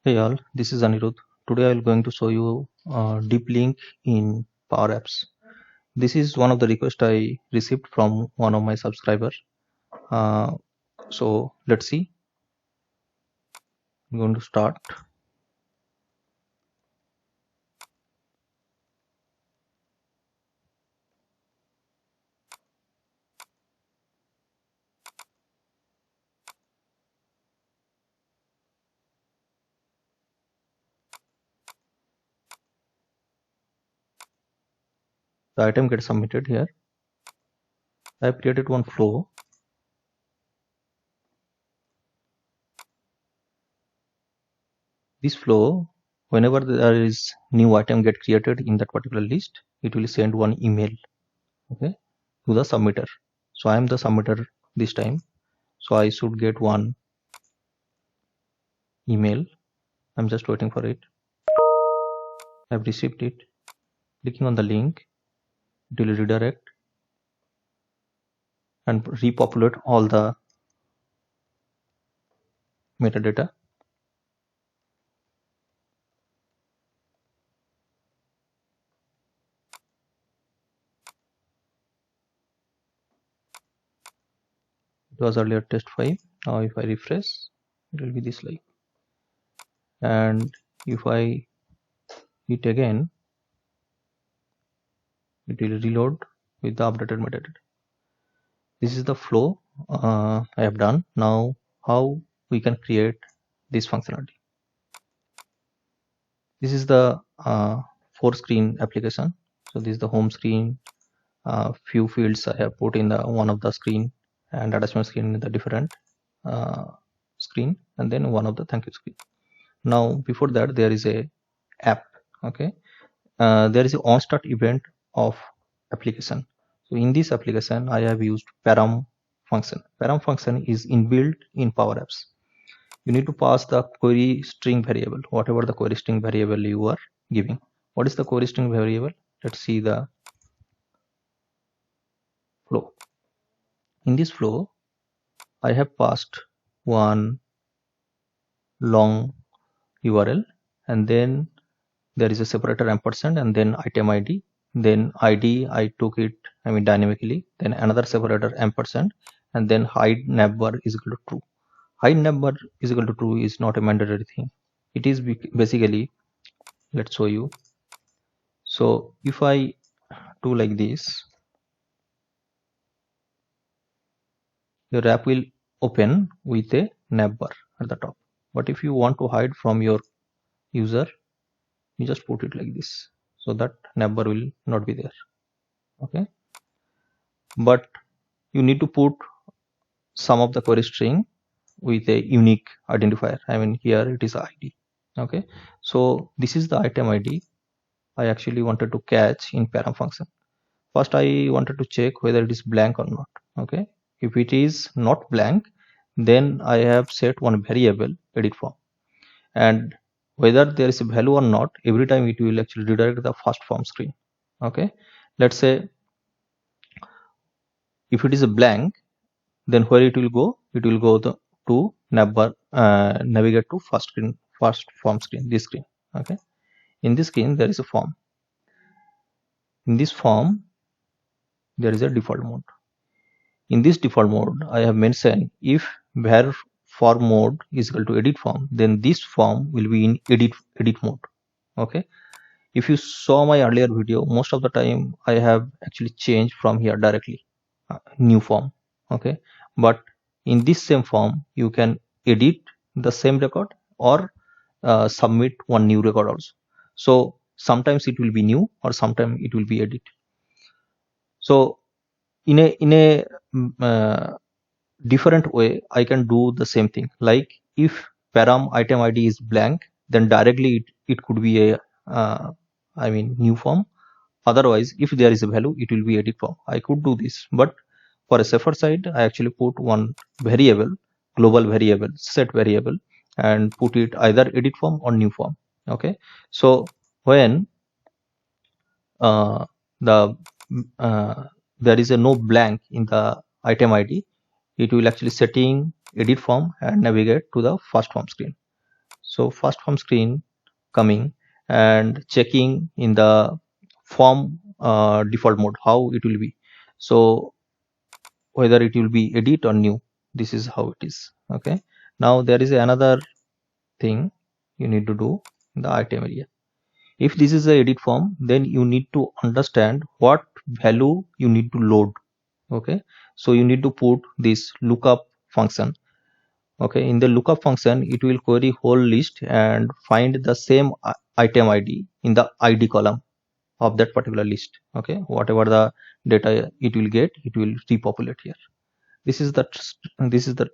Hey all, this is Anirudh. Today I will going to show you deep link in Power Apps. This is one of the requests I received from one of my subscribers. Uh, so let's see. I'm going to start. The item gets submitted here. I have created one flow. This flow, whenever there is new item get created in that particular list, it will send one email, okay, to the submitter. So I am the submitter this time. So I should get one email. I'm just waiting for it. I've received it. Clicking on the link, it will redirect and repopulate all the metadata. It was earlier test 5. Now if I refresh, it will be this like. And if I hit again, it will reload with the updated metadata. This is the flow I have done. Now how we can create this functionality. This is the 4-screen application. So this is the home screen. Few fields I have put in the one of the screen, and attachment screen in the different screen, and then one of the thank you screen. Now before that there is a app, okay. There is a on start event of application. So in this application I have used param function. Param function is inbuilt in Power Apps. You need to pass the query string variable, whatever the query string variable you are giving. What is the query string variable? Let's see the flow. In this flow I have passed one long URL, and then there is a separator ampersand, and then item ID, then ID I took it dynamically, then another separator ampersand, and then hide navbar is equal to true. Hide navbar is equal to true is not a mandatory thing. It is basically, let's show you. So if I do like this, your app will open with a navbar at the top. But if you want to hide from your user, you just put it like this, so that navbar will not be there, okay. But you need to put some of the query string with a unique identifier. Here it is ID, okay. So this is the item ID I actually wanted to catch in param function. First I wanted to check whether it is blank or not, okay. If it is not blank, then I have set one variable edit form, and whether there is a value or not, every time it will actually redirect the first form screen, okay. Let's say if it is a blank, then where it will go? It will go to navbar, navigate to first form screen, this screen, okay. In this screen there is a form. In this form there is a default mode. In this default mode I have mentioned if var form mode is equal to edit form, then this form will be in edit mode, okay. If you saw my earlier video, most of the time I have actually changed from here directly, new form, okay. But in this same form you can edit the same record or submit one new record also. So sometimes it will be new or sometimes it will be edit. So in a different way I can do the same thing. Like if param item ID is blank, then directly it could be a new form. Otherwise, if there is a value, it will be edit form. I could do this, but for a safer side, I actually put one variable, global variable, set variable, and put it either edit form or new form, okay. So when the there is a no blank in the item ID, it will actually setting edit form and navigate to the first form screen. So first form screen coming and checking in the form default mode how it will be. So whether it will be edit or new, this is how it is. Okay, now there is another thing you need to do in the item area. If this is a edit form, then you need to understand what value you need to load. Okay, so you need to put this lookup function. Okay, in the lookup function it will query whole list and find the same item id in the id column of that particular list. Okay, whatever the data it will get, it will repopulate here. This is the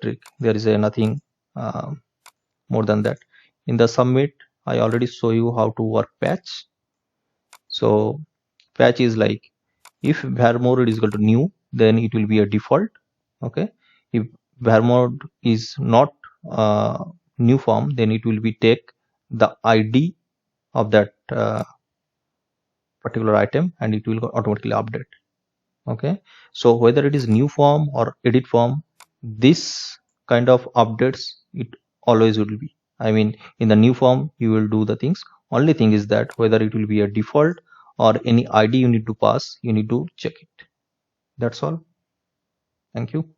trick. There is nothing more than that. In the submit, I already show you how to work patch. So patch is like, if var mode is equal to new, then it will be a default. Okay, if var mode is not new form, then it will be take the id of that particular item and it will automatically update. Okay, so whether it is new form or edit form, this kind of updates it always will be. I mean, in the new form you will do the things. Only thing is that whether it will be a default or any id you need to pass, you need to check it. That's all. Thank you.